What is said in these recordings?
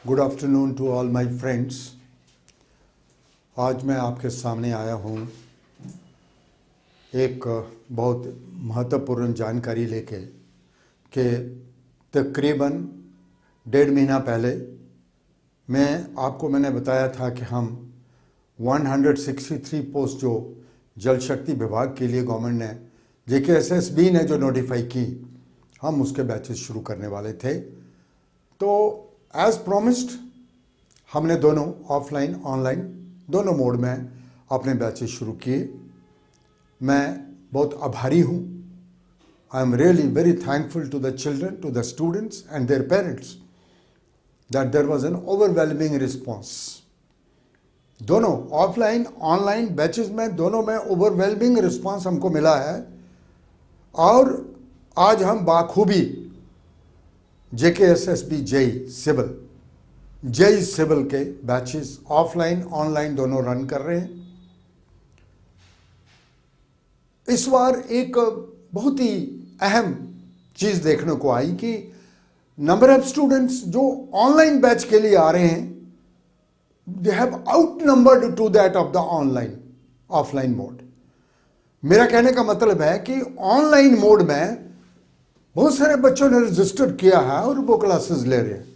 Good afternoon to all my friends. आज मैं आपके सामने आया हूँ एक बहुत महत्वपूर्ण जानकारी लेके कि तकरीबन 1.5 महीना पहले मैंने बताया था कि हम 163 पोस्ट जो जल शक्ति विभाग के लिए गवर्नमेंट ने JKSSB ने जो नोटिफाई की, हम उसके बैचेस शुरू करने वाले थे। तो एज प्रॉमिस्ड हमने दोनों ऑफलाइन ऑनलाइन दोनों मोड में अपने बैचेस शुरू किए। मैं बहुत आभारी हूँ। I am really very thankful to the children, to the students and their parents that there was an overwhelming response. दोनों ऑफलाइन ऑनलाइन बैचेस में दोनों में ओवरवेलमिंग रिस्पॉन्स हमको मिला है और आज हम बाखूबी JKSSB जेई सिविल के बैचेस ऑफलाइन ऑनलाइन दोनों रन कर रहे हैं। इस बार एक बहुत ही अहम चीज देखने को आई कि नंबर ऑफ स्टूडेंट्स जो ऑनलाइन बैच के लिए आ रहे हैं, they have outnumbered to that of the offline mode. मेरा कहने का मतलब है कि ऑनलाइन मोड में बहुत सारे बच्चों ने रजिस्टर किया है और वो क्लासेस ले रहे हैं।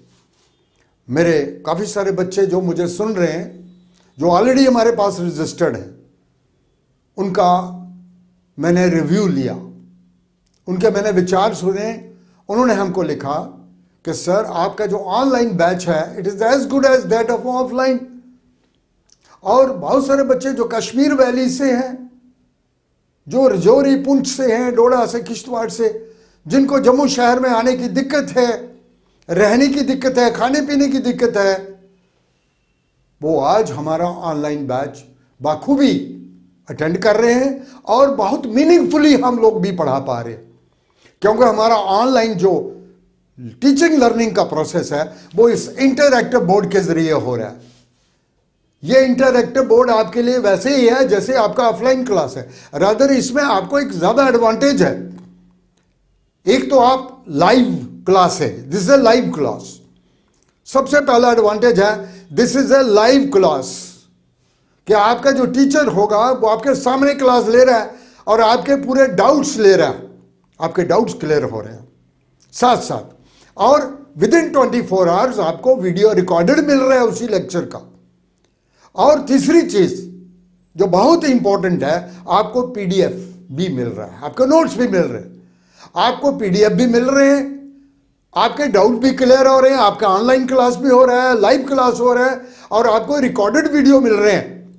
मेरे काफ़ी सारे बच्चे जो मुझे सुन रहे हैं, जो ऑलरेडी हमारे पास रजिस्टर्ड हैं, उनका मैंने रिव्यू लिया, उनके मैंने विचार सुने। उन्होंने हमको लिखा कि सर आपका जो ऑनलाइन बैच है it is as good as that of offline. और बहुत सारे बच्चे जो कश्मीर वैली से हैं, जो रजौरी पुंछ से हैं, डोडा से, किश्तवाड़ से, जिनको जम्मू शहर में आने की दिक्कत है, रहने की दिक्कत है, खाने पीने की दिक्कत है, वो आज हमारा ऑनलाइन बैच बाखूबी अटेंड कर रहे हैं और बहुत मीनिंगफुली हम लोग भी पढ़ा पा रहे हैं। क्योंकि हमारा ऑनलाइन जो टीचिंग लर्निंग का प्रोसेस है वो इस इंटरएक्टिव बोर्ड के जरिए हो रहा है। ये इंटरएक्टिव बोर्ड आपके लिए वैसे ही है जैसे आपका ऑफलाइन क्लास है, रादर इसमें आपको एक ज्यादा एडवांटेज है। एक तो आप लाइव क्लास है, this is a live class. सबसे पहला एडवांटेज है this is a live class, कि आपका जो टीचर होगा वो आपके सामने क्लास ले रहा है और आपके पूरे डाउट्स ले रहा है, आपके डाउट्स क्लियर हो रहे हैं साथ साथ। और विद इन 24 आवर्स आपको वीडियो रिकॉर्डेड मिल रहा है उसी लेक्चर का। और तीसरी चीज जो बहुत इंपॉर्टेंट है, आपको PDF भी मिल रहा है, आपके नोट्स भी मिल रहे हैं, आपको PDF भी मिल रहे हैं, आपके डाउट भी क्लियर हो रहे हैं, आपका ऑनलाइन क्लास भी हो रहा है, लाइव क्लास हो रहा है और आपको रिकॉर्डेड वीडियो मिल रहे हैं।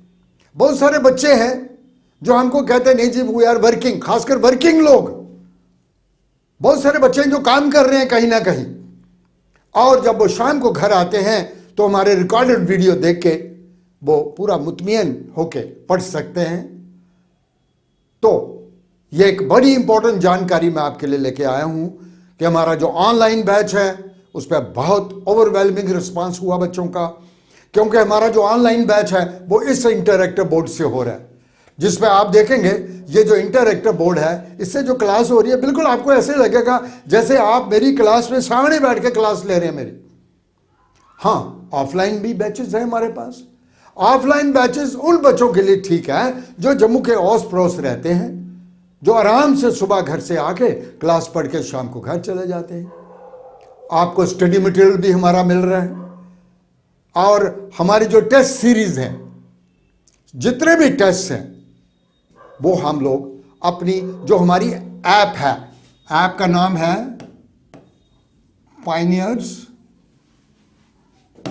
बहुत सारे बच्चे हैं जो हमको कहते हैं नहीं जी वी आर वर्किंग, खासकर वर्किंग लोग, बहुत सारे बच्चे जो काम कर रहे हैं कहीं ना कहीं, और जब वो शाम को घर आते हैं तो हमारे रिकॉर्डेड वीडियो देख के वो पूरा मुतमियन होके पढ़ सकते हैं। तो ये एक बड़ी इंपॉर्टेंट जानकारी मैं आपके लिए लेके आया हूं कि हमारा जो ऑनलाइन बैच है उस पर बहुत ओवरवेलमिंग रिस्पांस हुआ बच्चों का, क्योंकि हमारा जो ऑनलाइन बैच है वो इस इंटरएक्टिव बोर्ड से हो रहा है, जिसपे आप देखेंगे ये जो इंटरएक्टिव बोर्ड है, इससे जो क्लास हो रही है बिल्कुल आपको ऐसे लगेगा जैसे आप मेरी क्लास में सामने बैठ के क्लास ले रहे हैं मेरी। हाँ, ऑफलाइन भी बैचेस है हमारे पास। ऑफलाइन बैचेस उन बच्चों के लिए ठीक है जो जम्मू के ओस पड़ोस रहते हैं, जो आराम से सुबह घर से आके क्लास पढ़ के शाम को घर चले जाते हैं। आपको स्टडी मटेरियल भी हमारा मिल रहा है और हमारी जो टेस्ट सीरीज है, जितने भी टेस्ट हैं वो हम लोग अपनी जो हमारी ऐप है, ऐप का नाम है पायनियर्स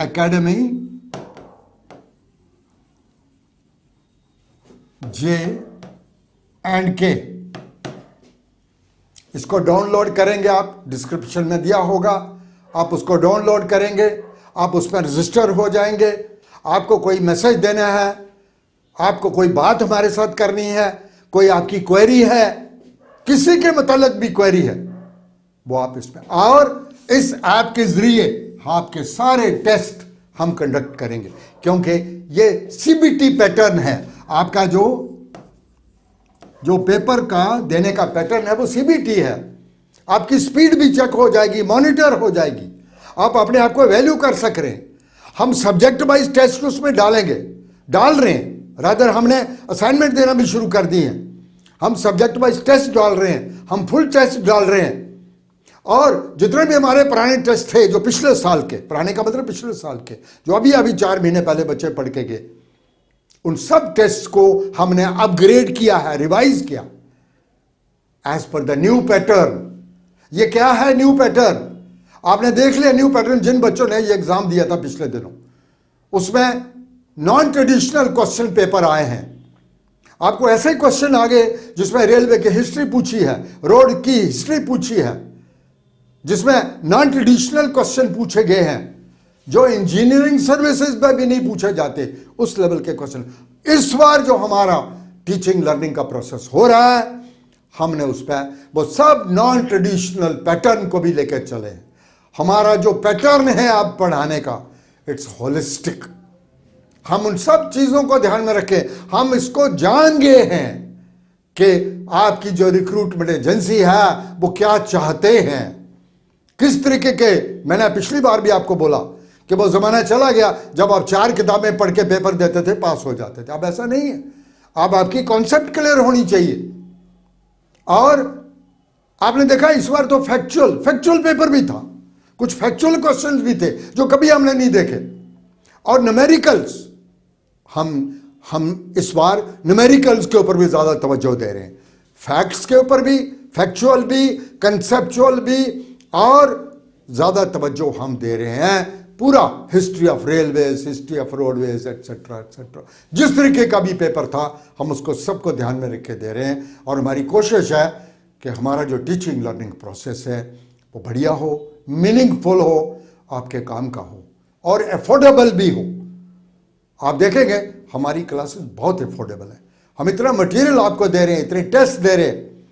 एकेडमी J&K। इसको डाउनलोड करेंगे आप, डिस्क्रिप्शन में दिया होगा, आप उसको डाउनलोड करेंगे, आप उस पर रजिस्टर हो जाएंगे। आपको कोई मैसेज देना है, आपको कोई बात हमारे साथ करनी है, कोई आपकी क्वेरी है, किसी के मतलब भी क्वेरी है, वो आप इसमें, और इस ऐप के जरिए आपके सारे टेस्ट हम कंडक्ट करेंगे, क्योंकि ये CBT पैटर्न है। आपका जो पेपर का देने का पैटर्न है वो CBT है। आपकी स्पीड भी चेक हो जाएगी, मॉनिटर हो जाएगी, आप अपने आप को वैल्यू कर सक रहे हैं। हम सब्जेक्ट वाइज टेस्ट उसमें डालेंगे, डाल रहे हैं, रादर हमने असाइनमेंट देना भी शुरू कर दी है। हम सब्जेक्ट वाइज टेस्ट डाल रहे हैं, हम फुल टेस्ट डाल रहे हैं। और जितने भी हमारे पुराने टेस्ट थे जो पिछले साल के, पुराने का मतलब पिछले साल के, जो अभी 4 महीने पहले बच्चे पढ़ के गए, उन सब टेस्ट को हमने अपग्रेड किया है, रिवाइज किया as per the new pattern. ये क्या है न्यू पैटर्न? आपने देख लिया न्यू पैटर्न। जिन बच्चों ने ये एग्जाम दिया था पिछले दिनों, उसमें नॉन ट्रेडिशनल क्वेश्चन पेपर आए हैं। आपको ऐसे क्वेश्चन आ गए जिसमें रेलवे की हिस्ट्री पूछी है, रोड की हिस्ट्री पूछी है, जिसमें नॉन ट्रेडिशनल क्वेश्चन पूछे गए हैं जो इंजीनियरिंग सर्विसेज में भी नहीं पूछे जाते, उस लेवल के क्वेश्चन। इस बार जो हमारा टीचिंग लर्निंग का प्रोसेस हो रहा है, हमने उस पर वो सब नॉन ट्रेडिशनल पैटर्न को भी लेकर चले। हमारा जो पैटर्न है आप पढ़ाने का, इट्स होलिस्टिक। हम उन सब चीजों को ध्यान में रखें। हम इसको जान गए हैं कि आपकी जो रिक्रूटमेंट एजेंसी है वो क्या चाहते हैं, किस तरीके के। मैंने पिछली बार भी आपको बोला कि वो जमाना चला गया जब आप 4 किताबें पढ़ के पेपर देते थे, पास हो जाते थे। अब ऐसा नहीं है। अब आपकी कॉन्सेप्ट क्लियर होनी चाहिए। और आपने देखा इस बार तो फैक्चुअल पेपर भी था, कुछ फैक्चुअल क्वेश्चंस भी थे जो कभी हमने नहीं देखे। और न्यूमेरिकल्स, हम इस बार न्यूमेरिकल्स के ऊपर भी ज्यादा तवज्जो दे रहे हैं। फैक्ट्स के ऊपर भी, फैक्चुअल भी, कंसेप्चुअल भी, और ज्यादा तवज्जो हम दे रहे हैं पूरा history of railways, history of roadways, etcetera etcetera. जिस तरीके का भी पेपर था हम उसको सबको ध्यान में रख के दे रहे हैं। और हमारी कोशिश है कि हमारा जो टीचिंग लर्निंग प्रोसेस है वो बढ़िया हो, मीनिंगफुल हो, आपके काम का हो और अफोर्डेबल भी हो। आप देखेंगे हमारी क्लासेस बहुत अफोर्डेबल है। हम इतना मटेरियल आपको दे रहे हैं, इतने टेस्ट दे रहे हैं,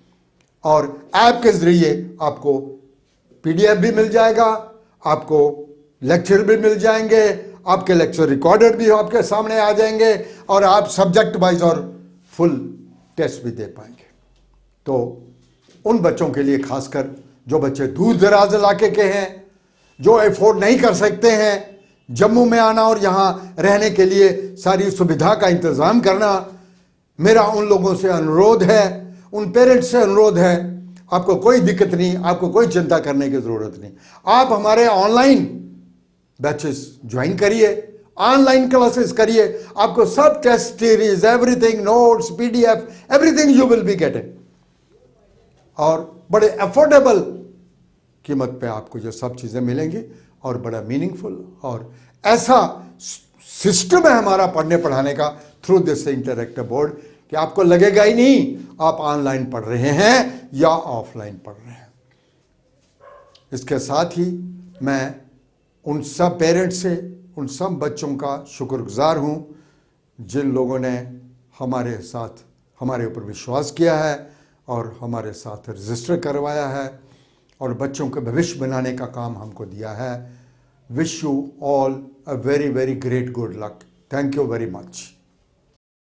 और ऐप के जरिए आपको पीडीएफ भी मिल जाएगा, आपको लेक्चर भी मिल जाएंगे, आपके लेक्चर रिकॉर्डेड भी आपके सामने आ जाएंगे, और आप सब्जेक्ट वाइज और फुल टेस्ट भी दे पाएंगे। तो उन बच्चों के लिए खासकर जो बच्चे दूर दराज इलाके के हैं, जो अफोर्ड नहीं कर सकते हैं जम्मू में आना और यहाँ रहने के लिए सारी सुविधा का इंतज़ाम करना, मेरा उन लोगों से अनुरोध है, उन पेरेंट्स से अनुरोध है, आपको कोई दिक्कत नहीं, आपको कोई चिंता करने की ज़रूरत नहीं। आप हमारे ऑनलाइन बैचेस ज्वाइन करिए, ऑनलाइन क्लासेस करिए, आपको सब test series, everything, notes, PDF, everything you will be getting, और बड़े अफोर्डेबल कीमत पे आपको जो सब चीज़ें मिलेंगी, और बड़ा मीनिंगफुल और ऐसा सिस्टम है हमारा पढ़ने पढ़ाने का थ्रू दिस इंटरैक्टिव बोर्ड कि आपको लगेगा ही नहीं आप ऑनलाइन पढ़ रहे हैं या ऑफलाइन पढ़ रहे हैं। इसके साथ ही मैं उन सब पेरेंट्स से, उन सब बच्चों का शुक्रगुजार हूं जिन लोगों ने हमारे साथ, हमारे ऊपर विश्वास किया है और हमारे साथ रजिस्टर करवाया है और बच्चों के भविष्य बनाने का काम हमको दिया है। Wish you all a very very great good luck. Thank you very much.